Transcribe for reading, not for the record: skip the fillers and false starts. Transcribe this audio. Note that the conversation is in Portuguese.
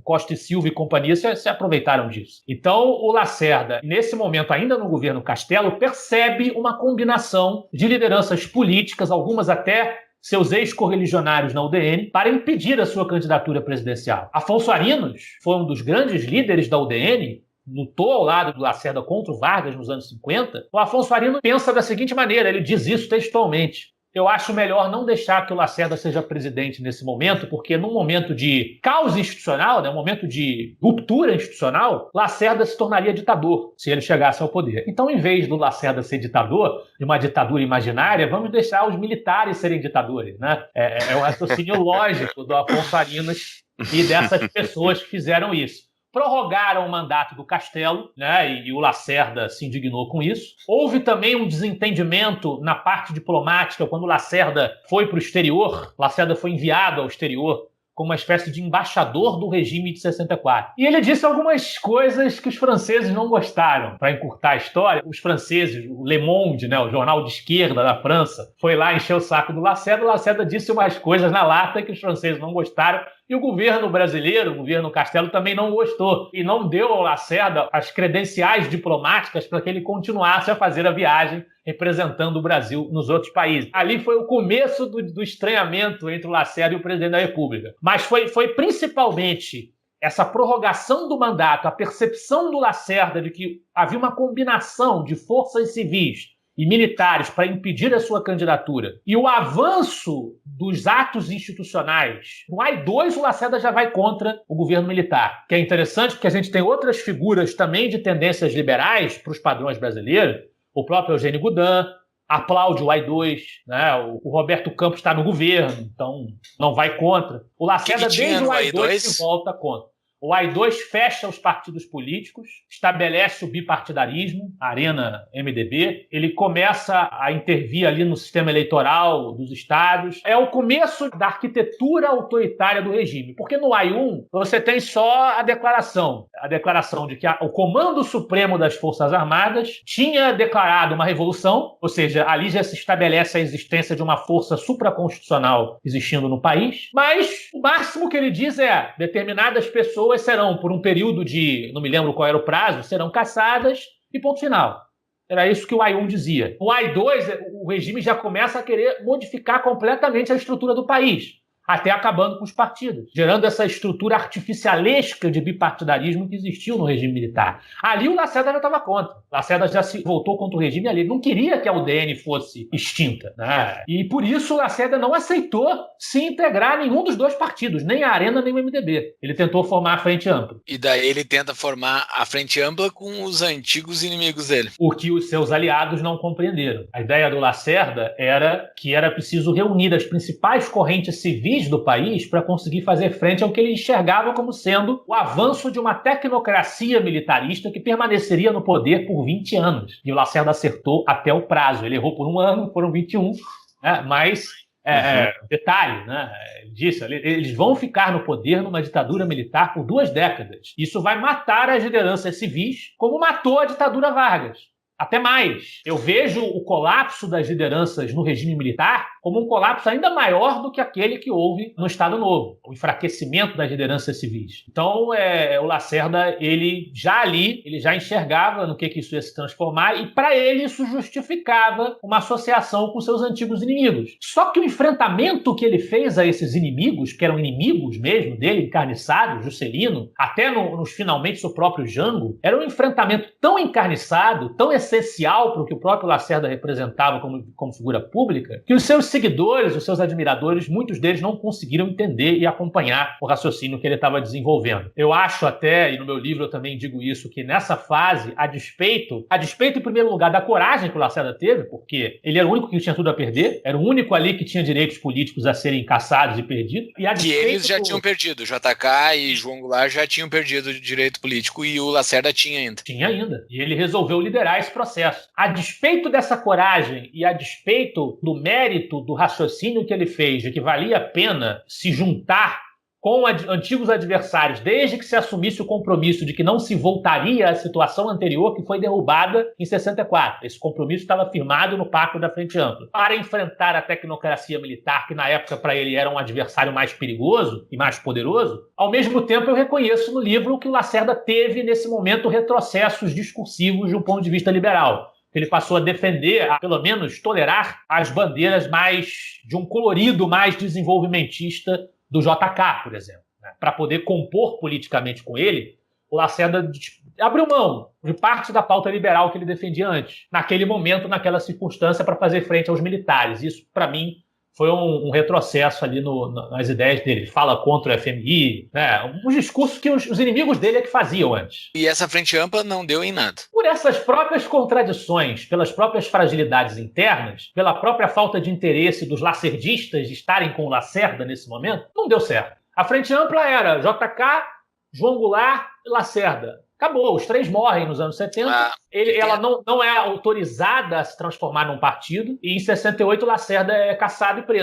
Costa e Silva e companhia se aproveitaram disso. Então, o Lacerda, nesse momento, ainda no governo Castelo, percebe uma combinação de lideranças políticas, algumas até seus ex-correligionários na UDN, para impedir a sua candidatura presidencial. Afonso Arinos foi um dos grandes líderes da UDN, lutou ao lado do Lacerda contra o Vargas nos anos 50. O Afonso Arinos pensa da seguinte maneira, ele diz isso textualmente: eu acho melhor não deixar que o Lacerda seja presidente nesse momento, porque num momento de caos institucional, né, um momento de ruptura institucional, Lacerda se tornaria ditador se ele chegasse ao poder. Então, em vez do Lacerda ser ditador, de uma ditadura imaginária, vamos deixar os militares serem ditadores, né? É um raciocínio lógico do Afonso Arinos e dessas pessoas que fizeram isso. Prorrogaram o mandato do Castelo, né, e o Lacerda se indignou com isso. Houve também um desentendimento na parte diplomática quando o Lacerda foi para o exterior. Lacerda foi enviado ao exterior como uma espécie de embaixador do regime de 64. E ele disse algumas coisas que os franceses não gostaram. Para encurtar a história, os franceses, o Le Monde, né, o jornal de esquerda da França, foi lá encher o saco do Lacerda. O Lacerda disse umas coisas na lata que os franceses não gostaram. E o governo brasileiro, o governo Castelo, também não gostou. E não deu ao Lacerda as credenciais diplomáticas para que ele continuasse a fazer a viagem representando o Brasil nos outros países. Ali foi o começo do estranhamento entre o Lacerda e o presidente da República. Mas foi principalmente essa prorrogação do mandato, a percepção do Lacerda de que havia uma combinação de forças civis e militares para impedir a sua candidatura, e o avanço dos atos institucionais. No AI-2, o Lacerda já vai contra o governo militar, que é interessante porque a gente tem outras figuras também de tendências liberais para os padrões brasileiros. O próprio Eugênio Goudin aplaude o AI-2, né? O Roberto Campos está no governo, então não vai contra. O Lacerda, desde o AI-2, se volta contra. O AI-2 fecha os partidos políticos, estabelece o bipartidarismo, a Arena MDB. Ele começa a intervir ali no sistema eleitoral dos estados. É o começo da arquitetura autoritária do regime, porque no AI-1 você tem só a declaração de que o Comando Supremo das Forças Armadas tinha declarado uma revolução, ou seja, ali já se estabelece a existência de uma força supraconstitucional existindo no país, mas o máximo que ele diz é determinadas pessoas serão, por um período de, não me lembro qual era o prazo, serão caçadas e ponto final. Era isso que o AI-1 dizia. O AI-2, o regime já começa a querer modificar completamente a estrutura do país, até acabando com os partidos, gerando essa estrutura artificialesca de bipartidarismo que existiu no regime militar. Ali o Lacerda já estava contra. O Lacerda já se voltou contra o regime ali. Ele não queria que a UDN fosse extinta, né? E por isso o Lacerda não aceitou se integrar a nenhum dos dois partidos, nem a Arena nem o MDB. Ele tentou formar a Frente Ampla. E daí ele tenta formar a Frente Ampla com os antigos inimigos dele. O que os seus aliados não compreenderam. A ideia do Lacerda era que era preciso reunir as principais correntes civis do país para conseguir fazer frente ao que ele enxergava como sendo o avanço de uma tecnocracia militarista que permaneceria no poder por 20 anos. E o Lacerda acertou até o prazo. Ele errou por um ano, foram 21, né? Mas, detalhe, né? Ele disse, eles vão ficar no poder numa ditadura militar por 2 décadas. Isso vai matar as lideranças civis, como matou a ditadura Vargas. Até mais, eu vejo o colapso das lideranças no regime militar como um colapso ainda maior do que aquele que houve no Estado Novo, o enfraquecimento das lideranças civis. Então, o Lacerda, ele já enxergava no que isso ia se transformar e, para ele, isso justificava uma associação com seus antigos inimigos. Só que o enfrentamento que ele fez a esses inimigos, que eram inimigos mesmo dele, encarniçados, Juscelino, até nos finalmente o próprio Jango, era um enfrentamento tão encarniçado, tão essencial para o que o próprio Lacerda representava como figura pública, que os seus seguidores, os seus admiradores, muitos deles não conseguiram entender e acompanhar o raciocínio que ele estava desenvolvendo. Eu acho até, e no meu livro eu também digo isso, que nessa fase, a despeito em primeiro lugar da coragem que o Lacerda teve, porque ele era o único que tinha tudo a perder, era o único ali que tinha direitos políticos a serem caçados e perdidos. E eles já tinham perdido, o JK e João Goulart já tinham perdido o direito político e o Lacerda tinha ainda. Tinha ainda. E ele resolveu liderar esse processo. A despeito dessa coragem e a despeito do mérito do raciocínio que ele fez, de que valia a pena se juntar com antigos adversários, desde que se assumisse o compromisso de que não se voltaria à situação anterior, que foi derrubada em 64. Esse compromisso estava firmado no Pacto da Frente Ampla. Para enfrentar a tecnocracia militar, que na época para ele era um adversário mais perigoso e mais poderoso, ao mesmo tempo eu reconheço no livro que o Lacerda teve, nesse momento, retrocessos discursivos de um ponto de vista liberal. Ele passou a defender, a pelo menos tolerar, as bandeiras mais de um colorido mais desenvolvimentista do JK, por exemplo. Para poder compor politicamente com ele, o Lacerda abriu mão de parte da pauta liberal que ele defendia antes, naquele momento, naquela circunstância, para fazer frente aos militares. Isso, para mim, foi um retrocesso ali nas ideias dele. Ele fala contra o FMI, né? Um discurso que os inimigos dele é que faziam antes. E essa frente ampla não deu em nada. Por essas próprias contradições, pelas próprias fragilidades internas, pela própria falta de interesse dos lacerdistas de estarem com o Lacerda nesse momento, não deu certo. A frente ampla era JK, João Goulart e Lacerda. Acabou, os três morrem nos anos 70. Ela não é autorizada a se transformar num partido. E em 68 Lacerda é caçado e preso.